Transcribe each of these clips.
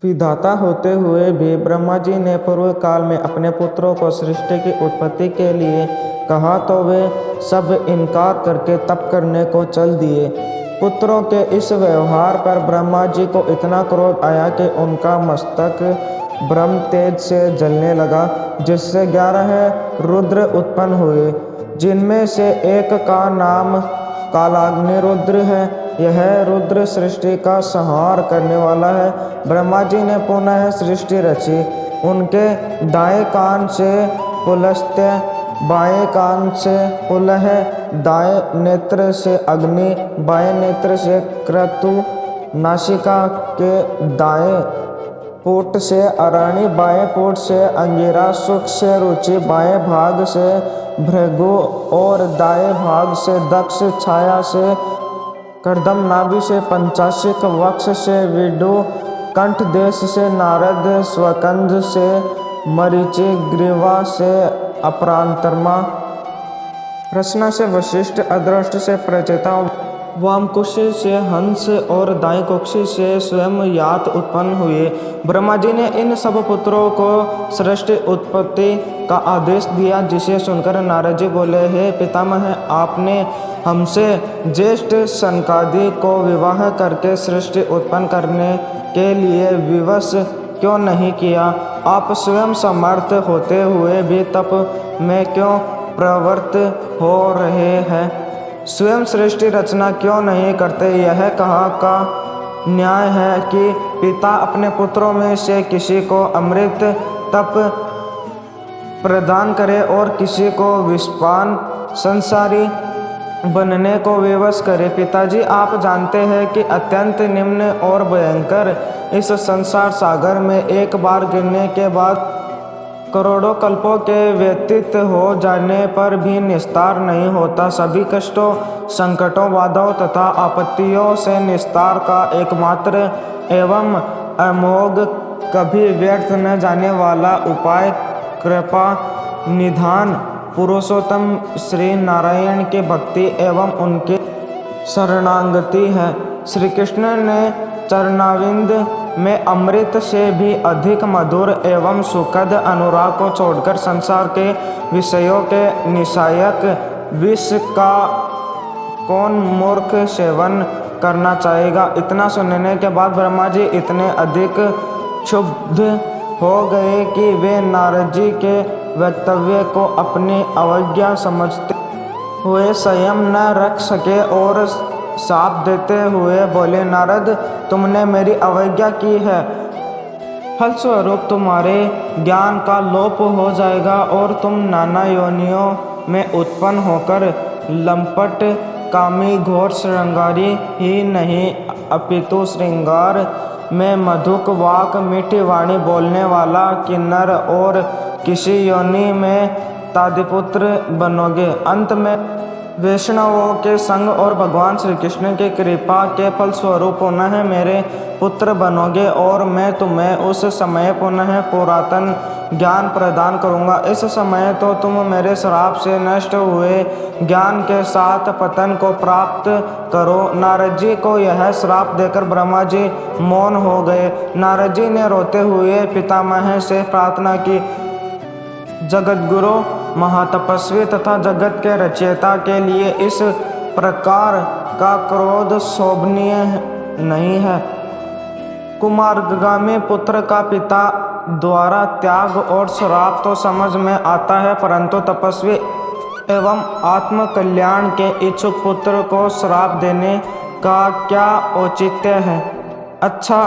विधाता होते हुए भी ब्रह्मा जी ने पूर्व काल में अपने पुत्रों को सृष्टि की उत्पत्ति के लिए कहा तो वे सब इनकार करके तप करने को चल दिए। पुत्रों के इस व्यवहार पर ब्रह्मा जी को इतना क्रोध आया कि उनका मस्तक ब्रह्म तेज से जलने लगा, जिससे 11 रुद्र उत्पन्न हुए, जिनमें से एक का नाम कालाग्नि रुद्र है। यह रुद्र सृष्टि का संहार करने वाला है। ब्रह्मा जी ने पुनः सृष्टि रची। उनके दाएं कान से पुलस्त्य, बाएं कान से पुलह, दाएं नेत्र से अग्नि, बाएं नेत्र से क्रतु, नासिका के दाएं पुट से अराणी, बाएं पुट से अंगिरा, सुख से रुचि, बाएं भाग से भृगु और दाएं भाग से दक्ष, छाया से कर्दम, नाभि से पंचाशिक, वक्ष से विडु, कंठ देश से नारद, स्वकंद से मरीचि, ग्रीवा से अपरांतरमा, रसना से वशिष्ठ, अदृष्ट से प्रचेता, वामकुक्षी से हंस और दाएं कुक्षी से स्वयं यात उत्पन्न हुए। ब्रह्मा जी ने इन सब पुत्रों को सृष्टि उत्पत्ति का आदेश दिया, जिसे सुनकर नारद जी बोले, हे पितामह, आपने हमसे ज्येष्ठ सनकादि को विवाह करके सृष्टि उत्पन्न करने के लिए विवश क्यों नहीं किया? आप स्वयं समर्थ होते हुए भी तप में क्यों प्रवृत्त हो रहे हैं? स्वयं सृष्टि रचना क्यों नहीं करते? यह कहाँ का न्याय है कि पिता अपने पुत्रों में से किसी को अमृत तप प्रदान करे और किसी को विषपान संसारी बनने को विवश करे। पिताजी, आप जानते हैं कि अत्यंत निम्न और भयंकर इस संसार सागर में एक बार गिरने के बाद करोड़ों कल्पों के व्यतीत हो जाने पर भी निस्तार नहीं होता। सभी कष्टों, संकटों, बाधाओं तथा आपत्तियों से निस्तार का एकमात्र एवं अमोघ, कभी व्यर्थ न जाने वाला उपाय कृपा निधान पुरुषोत्तम श्री नारायण की भक्ति एवं उनके शरणागति है। श्री कृष्ण ने चरणाविंद में अमृत से भी अधिक मधुर एवं सुखद अनुराग को छोड़कर संसार के विषयों के निशायक विष का कौन मूर्ख सेवन करना चाहेगा? इतना सुनने के बाद ब्रह्मा जी इतने अधिक क्षुब्ध हो गए कि वे नारद जी के वक्तव्य को अपनी अवज्ञा समझते हुए संयम न रख सके और शाप देते हुए बोले, नारद, तुमने मेरी अवज्ञा की है, फलस्वरूप तुम्हारे ज्ञान का लोप हो जाएगा और तुम नाना योनियों में उत्पन्न होकर लंपट कामी घोर श्रृंगारी ही नहीं अपितु श्रृंगार में मधुक वाक मीठी वाणी बोलने वाला किन्नर और किसी योनि में तादिपुत्र बनोगे। अंत में वैष्णवों के संग और भगवान श्री कृष्ण की कृपा के फलस्वरूप पुनः मेरे पुत्र बनोगे और मैं तुम्हें उस समय पुनः पुरातन ज्ञान प्रदान करूंगा। इस समय तो तुम मेरे श्राप से नष्ट हुए ज्ञान के साथ पतन को प्राप्त करो। नारद जी को यह श्राप देकर ब्रह्मा जी मौन हो गए। नारद जी ने रोते हुए पितामह से प्रार्थना की, जगतगुरु, महातपस्वी तथा जगत के रचयिता के लिए इस प्रकार का क्रोध शोभनीय नहीं है। कुमारगामी पुत्र का पिता द्वारा त्याग और श्राप तो समझ में आता है, परंतु तपस्वी एवं आत्म कल्याण के इच्छुक पुत्र को श्राप देने का क्या औचित्य है? अच्छा,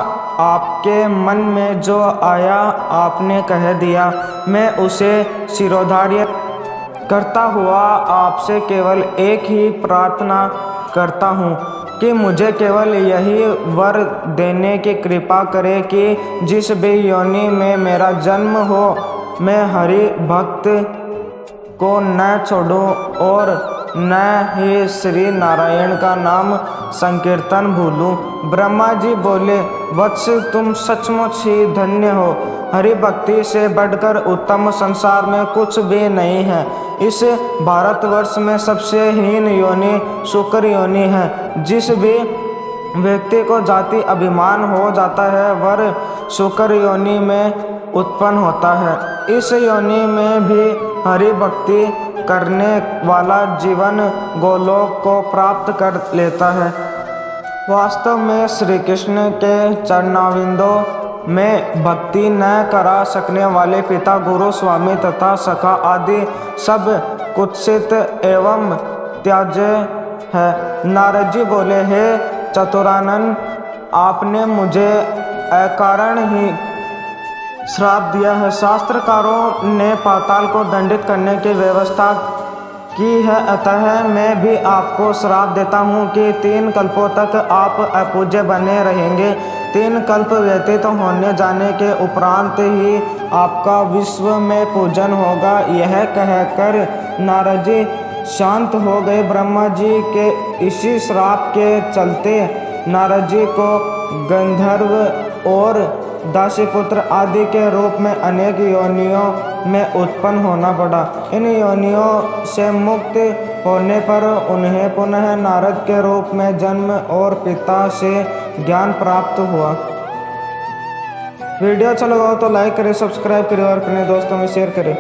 आपके मन में जो आया आपने कह दिया, मैं उसे शिरोधार्य करता हुआ आपसे केवल एक ही प्रार्थना करता हूँ कि मुझे केवल यही वर देने की कृपा करे कि जिस भी योनि में मेरा जन्म हो, मैं हरि भक्त को न छोड़ूं और न ही श्री नारायण का नाम संकीर्तन भूलूं। ब्रह्मा जी बोले, वत्स, तुम सचमुच ही धन्य हो। हरि भक्ति से बढ़कर उत्तम संसार में कुछ भी नहीं है। इस भारतवर्ष में सबसे हीन योनि शुक्र योनि है। जिस भी व्यक्ति को जाति अभिमान हो जाता है, वर शुक्र योनि में उत्पन्न होता है। इस योनि में भी हरि भक्ति करने वाला जीवन गोलोक को प्राप्त कर लेता है। वास्तव में श्री कृष्ण के चरणारविंदों में भक्ति न करा सकने वाले पिता, गुरु, स्वामी तथा सखा आदि सब कुत्सित एवं त्याज्य है। नारद जी बोले, हे चतुरानन, आपने मुझे अकारण ही श्राप दिया है। शास्त्रकारों ने पाताल को दंडित करने की व्यवस्था की है, अतः मैं भी आपको श्राप देता हूँ कि 3 कल्पों तक आप अपूज्य बने रहेंगे। 3 कल्प व्यतीत होने जाने के उपरांत ही आपका विश्व में पूजन होगा। यह कहकर नारद जी शांत हो गए। ब्रह्मा जी के इसी श्राप के चलते नारद जी को गंधर्व और दासीपुत्र आदि के रूप में अनेक योनियों में उत्पन्न होना पड़ा। इन योनियों से मुक्त होने पर उन्हें पुनः नारद के रूप में जन्म और पिता से ज्ञान प्राप्त हुआ। वीडियो अच्छा लगा हो तो लाइक करें, सब्सक्राइब करें और अपने दोस्तों में शेयर करें।